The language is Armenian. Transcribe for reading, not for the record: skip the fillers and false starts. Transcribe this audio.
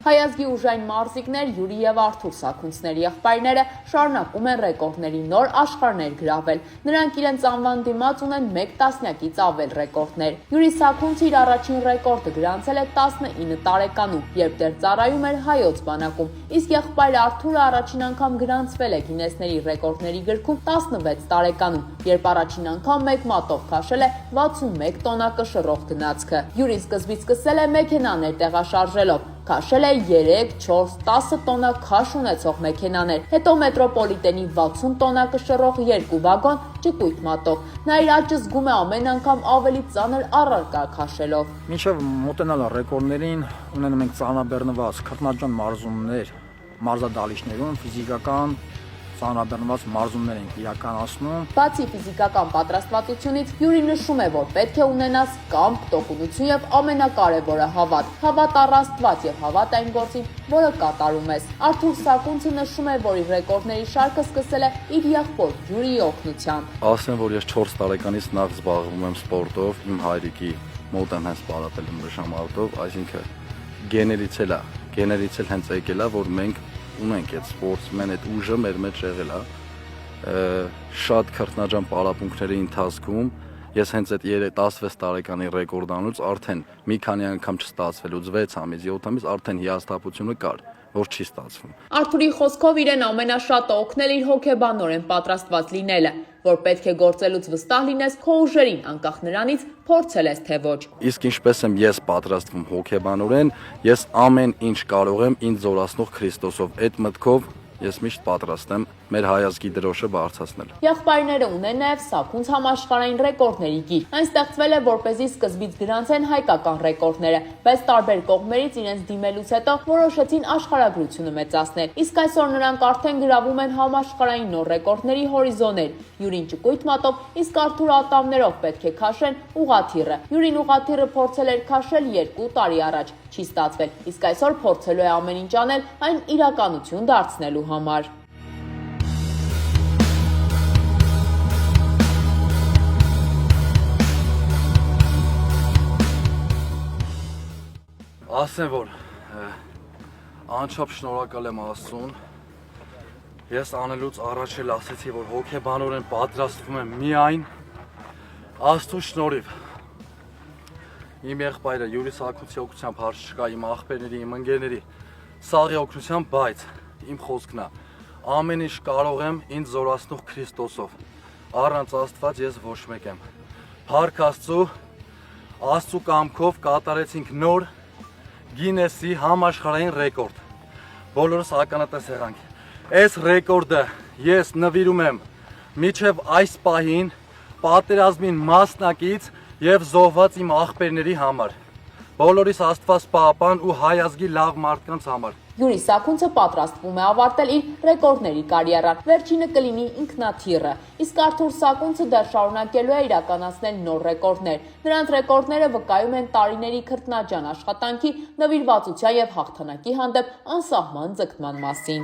Հայազգի ուժային մարզիկներ Յուրի և Արթուր Սաքունցների եղբայրները շարունակում են ռեկորդների նոր աշխարհներ գրավել։ Նրանք իրենց անվան դիմաց ունեն 1 տասնյակից ավել ռեկորդներ։ Յուրի Սաքունցը իր առաջին ռեկորդը գրանցել է 19 տարեկանում, երբ դեռ ծառայում էր Հայոց բանակում, իսկ եղբայր Արթուրը առաջին անգամ գրանցվել է Գինեսների ռեկորդների գրքում 16 տարեկանում, երբ առաջին անգամ 1 մատով քաշել է 61 տոննա կշռող գնացքը։ Յուրին սկզբից սկսել է մեքենաներ տեղաշարժելով, քաշել է 3, 4, 10 տոննա քաշ ունեցող մեքենաներ, հետո մետրոպոլիտենի 60 տոննա կշռող 2 վագոն ճկույտ մատով։ Նա իր աճը զգում է ամեն անգամ ավելի ծանր առարկա քաշելով։ Մինչև մոտենալ ռեկորդներին ունենում ենք ծանրաբեռնված քրտնաջան մարզումներ, մարզադահլիճներում ֆիզիկական ծանրաբեռնված մարզումներ ենք իրականացնում։ Բացի ֆիզիկական պատրաստվածությունից, Յուրին նշում է, որ պետք է ունենաս կամք, տոկունություն եւ ամենակարևորը հավատ։ Հավատ առ Աստված եւ հավատ այն գործին, որը կատարում ես։ Արթուր Սաքունցը նշում է, որ իր ռեկորդների շարքը սկսել է իր եղբոր Յուրիի օգնությամբ։ Ասեմ, որ ես 4 տարեկանից նախ զբաղվում եմ սպորտով, իմ հայրիկի մոտ եմ հենց պարապել մրշամարտով, այսինքն գեներից էլ հենց եկել է, որ մենք ունենք այդ սպորտսմեն այդ ուժը մեր մեջ եղել է շատ քրտնաջան պարապմունքների ընթացքում ես հենց այդ 16 տարեկանի ռեկորդանուց արդեն մի քանի անգամ չստացվելուց 6 ամիս 7 ամիս արդեն հիասթափությունը կար, որ չի ստացվում։ Արթուրի խոսքով իրեն ամենաշատը օգնել իր հոգեբանորեն պատրաստված լինելը, որ պետք է գործելուց վստահ լինես քո ուժերին, անկախ նրանից փորձել ես թե ոչ։ Իսկ ինչպես եմ ես պատրաստվում հոգեբանորեն, ես ամեն ինչ կարող եմ ինձ զորացնող Քրիստոսով, այդ մտքով ես միշտ պատրաստ եմ մեր հայազգի դրոշը բարձրացնել։ Եղբայրները ունեն նաև Սաքունց համաշխարհային ռեկորդների գիր։ Այն ստեղծվել է որպեսզի սկզբից գրանցեն հայկական ռեկորդները, բայց տարբեր կողմերից իրենց դիմելուց հետո որոշեցին աշխարհագրությունը մեծացնել։ Իսկ այսօր նրանք արդեն գրավում են համաշխարհային նոր ռեկորդների հորիզոններ։ Յուրին ճկույտ մատով, իսկ Արթուրը ատամներով պետք է քաշեն ուղաթիռը։ Յուրին ուղաթիռը փորձել էր քաշել 2 տարի առաջ, չի ստացվել, իսկ այսօր փորձելու է ամեն ինչ անել այն իրականություն դարձնելու համար։ Ասեմ, որ անչափ շնորհակալ եմ Աստծուն։ Ես անելուց առաջ էլ ասեցի, որ հոգեբանորեն պատրաստվում եմ միայն Աստծո շնորհիվ։ Իմ եղբայրը Յուրի Սաքունցի օգնությամբ հարց չկա, իմ աղբերների, իմ ընկերների սաղի օգնությամբ, բայց իմ խոսքն է, ամեն ինչ կարող եմ ինձ զորացնող Քրիստոսով։ Առանց Աստված ես ոչ մեկ եմ։ Փառք Աստծո, Աստծո կամքով կատարեցինք նոր Գինեսի համաշխարհային ռեկորդ։ Բոլորս ականատես եղանք։ Այս ռեկորդը ես նվիրում եմ մինչև այս պահին պատերազմին մասնակից եւ զոհված իմ աղբերների համար։ Բոլորիս Աստված պահապան ու հայազգի լավ մարդկանց համար։ Յուրի Սաքունցը պատրաստվում է ավարտել իր ռեկորդների կարիերան, վերջինը կլինի ինքնաթիռը, իսկ Արթուր Սաքունցը դեռ շարունակելու է իրականացնել նոր ռեկորդներ։ Նրանց ռեկորդները վկայում են տարիների քրտնաջան աշխատանքի, նվիրվածության եւ հաղթանակի հանդեպ անսահման ձգտման մասին։